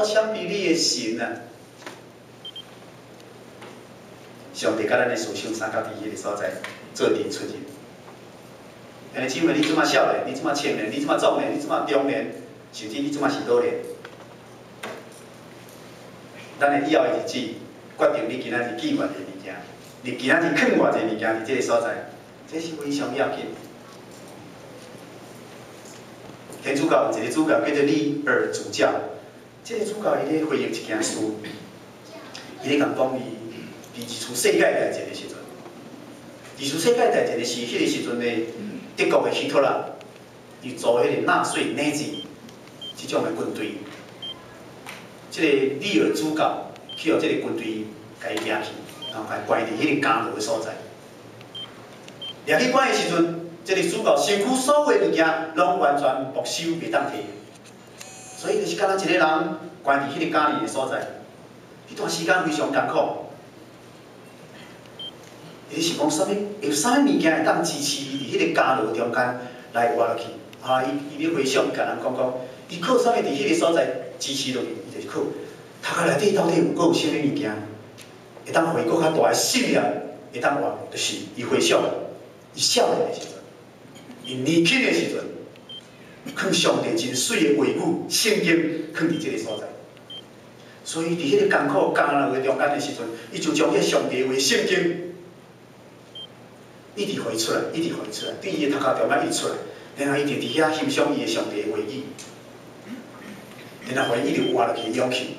枪毙你的神啊！上帝甲咱的思想三角伫迄个所在做阵出入。安尼，姊妹，你即马少年，你即马青年，你即马壮年，你即马中年，甚至你即马是老年，咱的以后的日子，决定你今仔日记偌济物件，你今仔日藏偌济物件伫即个所在，这是非常要紧。天主教有一个主教叫做利尔主教，这个主教伊咧回应一件事，伊咧讲伊二次世界大战的时阵，二次世界大战的是迄个时阵的德国的希特勒，伊组迄个纳粹纳粹即种的军队，即个利尔主教去互即个军队甲伊抓去，然后甲伊关伫迄个监牢的所在。抓去关的时阵，即个主教身躯所有的物件拢完全没收，袂当摕。所以就是敢若一个人关伫迄个监狱的所在，迄段时间非常艰苦。伊是讲啥物？有啥物物件会当支持伊伫迄个监牢中间来活落去？啊，伊咧回想，甲人讲，伊靠啥物伫迄个所在支持落去？伊就是靠头壳内底到底有啥物物件会当互伊搁较大的信念会当活？就是伊回想。伊少年的时阵，伊年轻的时阵，藏上帝真水的话语、圣经藏伫即个所在。所以伫迄个艰苦艰难的中间的时阵，伊就将迄上帝的话、圣经一直互伊出来，一直互伊出来，对伊的头壳中间一直出来，然后伊就伫遐欣赏伊的上帝的话语，然后互伊一直活落去勇气。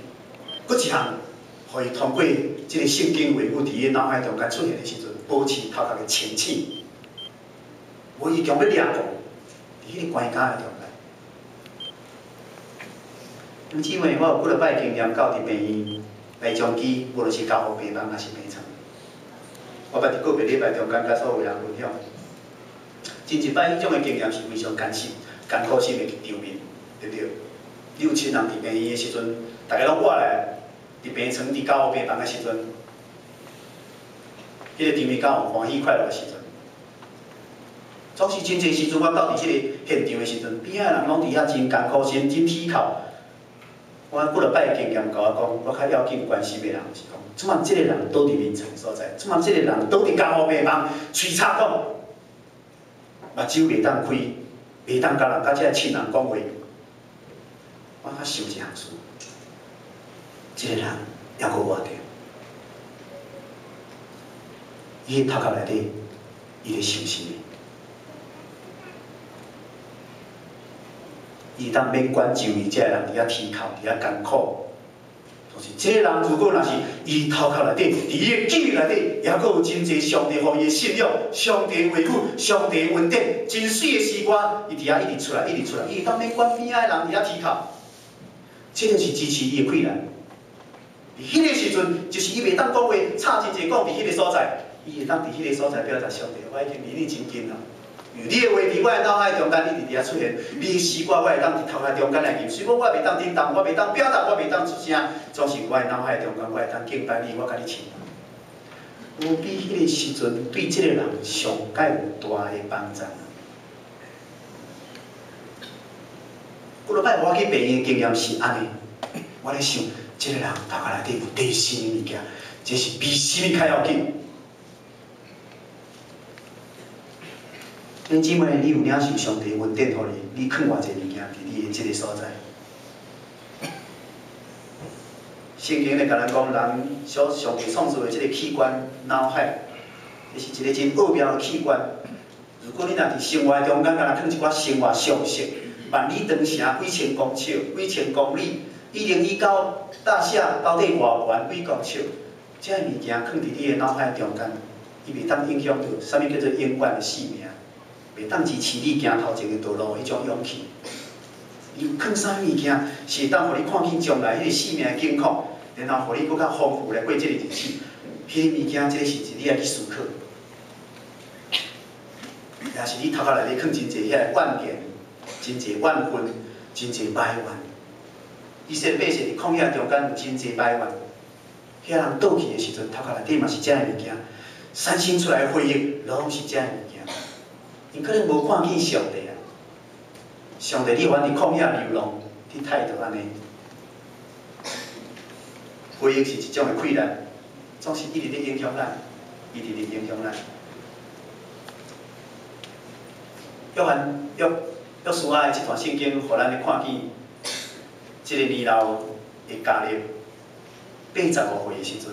搁一项，互伊通过即个圣经话语伫伊脑海中间出现的时阵，保持头壳的清醒。无伊强要掠过，伫迄个关卡的中间。咁姊妹，我有几落摆经验到伫病院来将机，无论是教护病房还是病床，我捌伫个别礼拜中间甲所有人分享。真一摆，迄种的经验是非常艰苦心的场面，对不对？你有亲人伫病院的时阵，大家拢活来，伫病床、伫教护病房的时阵，迄个场面敢有欢喜快乐的时阵？总是真侪时阵，我到伫即个现场的时阵，边仔人拢伫遐真艰苦心、真铁口。我几落摆经验甲我讲，我较要紧关心的人是讲，即马即个人倒伫眠床所在，即马即个人倒伫监护病房，喙插讲，目睭袂当开，袂当甲人甲即个亲人讲话。我较想一项事，即个人还阁活着，伊个头壳内底，伊咧想啥物？伊当免管就伊遮个人伫遐啼哭，伫遐艰苦，就是这个人如果若是伊头壳内底，伫伊个记忆内底，还阁有真侪上帝互伊的信仰、上帝的话语、上帝的恩典、真水的诗歌，伊伫遐一直出来，一直出来，伊会当免管边仔的人伫遐啼哭，这就是支持伊的困难。伫迄个时阵，就是伊袂当讲话，吵真侪讲伫迄个所在，伊会当伫迄个所在表达上帝，我已经离你真近了。你的话伫我的脑海中间一直伫遐出现，你的诗歌我会当伫头壳中间来吟，虽然我袂当叮当，我袂当表达，我袂当出声，总是我的脑海中间我会当敬拜你，我甲你亲。有比迄个时阵对即个人上介有大的帮助。几落摆我去病院经验是安尼，我咧想，即个人头壳内底有第三的物件，这是比什么较要紧？兄姊妹，你有领受上帝恩典互你，你藏偌济物件伫你的即个所在？圣经咧甲咱讲，人所上帝创造的即个器官脑海，这是一个真奥妙的器官。如果你若伫生活中间，敢若藏一寡生活常识，万里长城几千公尺、几千公里，1019大厦到底偌悬几公尺，这物件藏伫你的脑海中间，伊袂当影响到啥物叫做永远的生命。袂当支持你行头前的道路迄种勇气，伊有藏啥物件是会当互你看见将来迄个生命的境况，然后互你更较丰富来过即个日子。迄个物件，即个是你爱去思考，也是你头壳内底藏真侪遐个怨念、真侪怨恨、真侪埋怨。以色列百姓伫旷野中间有真侪埋怨，遐人倒去的时阵，头壳内底嘛是遮个物件，产生出来的回忆拢是遮个物件。因可能无看见上帝啊，上帝你原伫旷野流浪，你态度安尼，回忆是一种的困难，总是一直咧影响咱，一直咧影响咱。约书亚的这段圣经，互咱咧看见，这个年老的加勒85岁的时阵，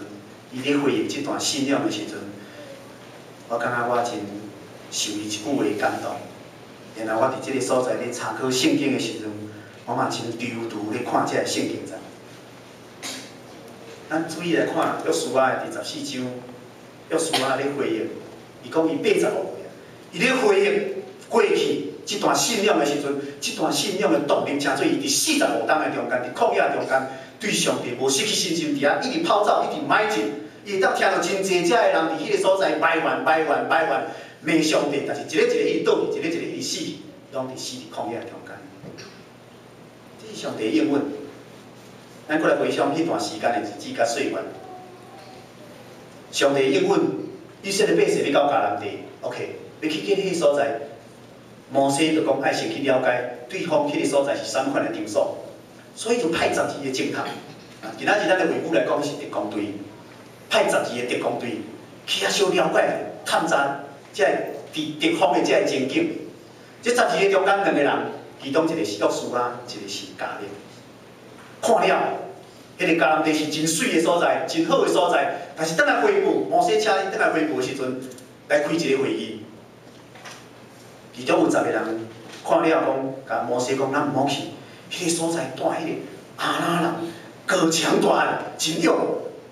伊咧回忆这段信仰的时阵，我感觉我真受伊一句话感动。然后我伫这个所在咧查考圣经的时阵，我嘛真惴咧看这个圣经章。咱注意来看约书亚的第14章，约书亚咧回忆，伊讲伊85岁啊，伊咧回忆过去。 这段信仰的时阵，这段信仰的动力，诚做伊伫45冬的中间，伫旷野中间，对上帝无失去信心，伫遐一直跑走，一直迈进，伊会当听到真济遮的人伫迄个所在埋怨、骂上帝，但是一个一直倒去，一个一直死，拢伫死伫旷野中间。这是上帝的应允。咱过来回想迄段时间的日子甲岁月，上帝的应允，以色列百姓要到迦南地 ，OK， 要去迄个所在。 摩西就讲爱先去了解对方迄个所在是啥款的场所，所以就派12个政探。今仔日咱的回顾来讲是特工队，派12个特工队去遐小了解、探查这地方的这个情景。这12个中间2个人，其中一个是约书亚，一个是迦勒。看了，迄个迦南地是真水的所在，真好的所在。但是等来回顾，摩西请伊等来回顾的时阵，来开一个会议。 其中有10个人看了讲，甲摩西讲，咱毋好去，迄个所在住迄个阿拉人，高墙大汉，真勇，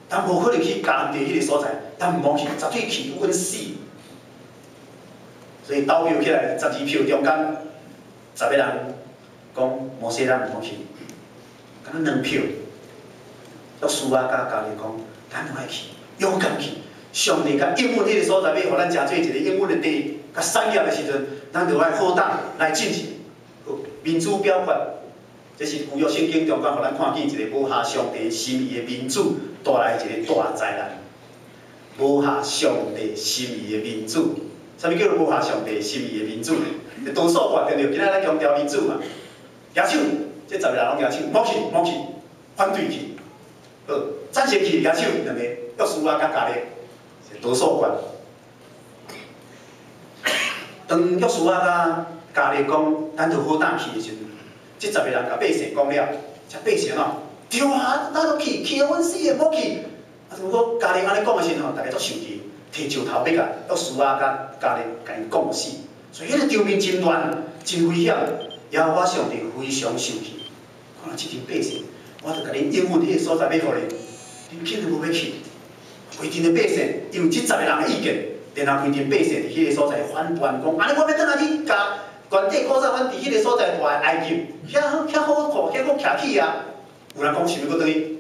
咱无可能去迦南地迄个所在，咱毋好去，绝对去稳死。所以投票起来，12票中间10个人讲摩西咱毋好去，敢若2票，约书亚甲迦勒讲，咱爱去，勇敢去。上帝甲应允迄个所在，要互咱诚做一个应允的地。 甲产业的时阵，咱就爱好胆来进行。民主表决，这是旧约圣经中间，互咱看见一个无下上帝心意的民主带来一个大灾难。无下上帝心意的民主，啥物叫做无下上帝心意的民主？多数决对不对？今仔咱强调民主嘛，举手，这10个人拢举手，唔好去，反对去。好，赞成去举手2个，约书亚甲迦勒，是多数决。 当约书亚甲迦勒讲，咱就好胆去的时阵，这10个人甲百姓讲了，这百姓哦，对啊，咱都去，去阮死的，唔好去。啊，如果迦勒安尼讲的时候，大家都生气，摕石头要甲约书亚甲迦勒甲因讲死。所以迄个场面真乱，真危险。然后我上帝非常生气，看这群百姓，我就甲恁应允迄个所在要互恁，恁竟然无要去。规定的百姓因为这10个人的意见。 然后规定百姓伫迄个所在反叛，讲安尼我要转来去甲原地古早阮伫迄个所在住的埃及，遐好看，遐好徛起啊！有人讲想要搁倒去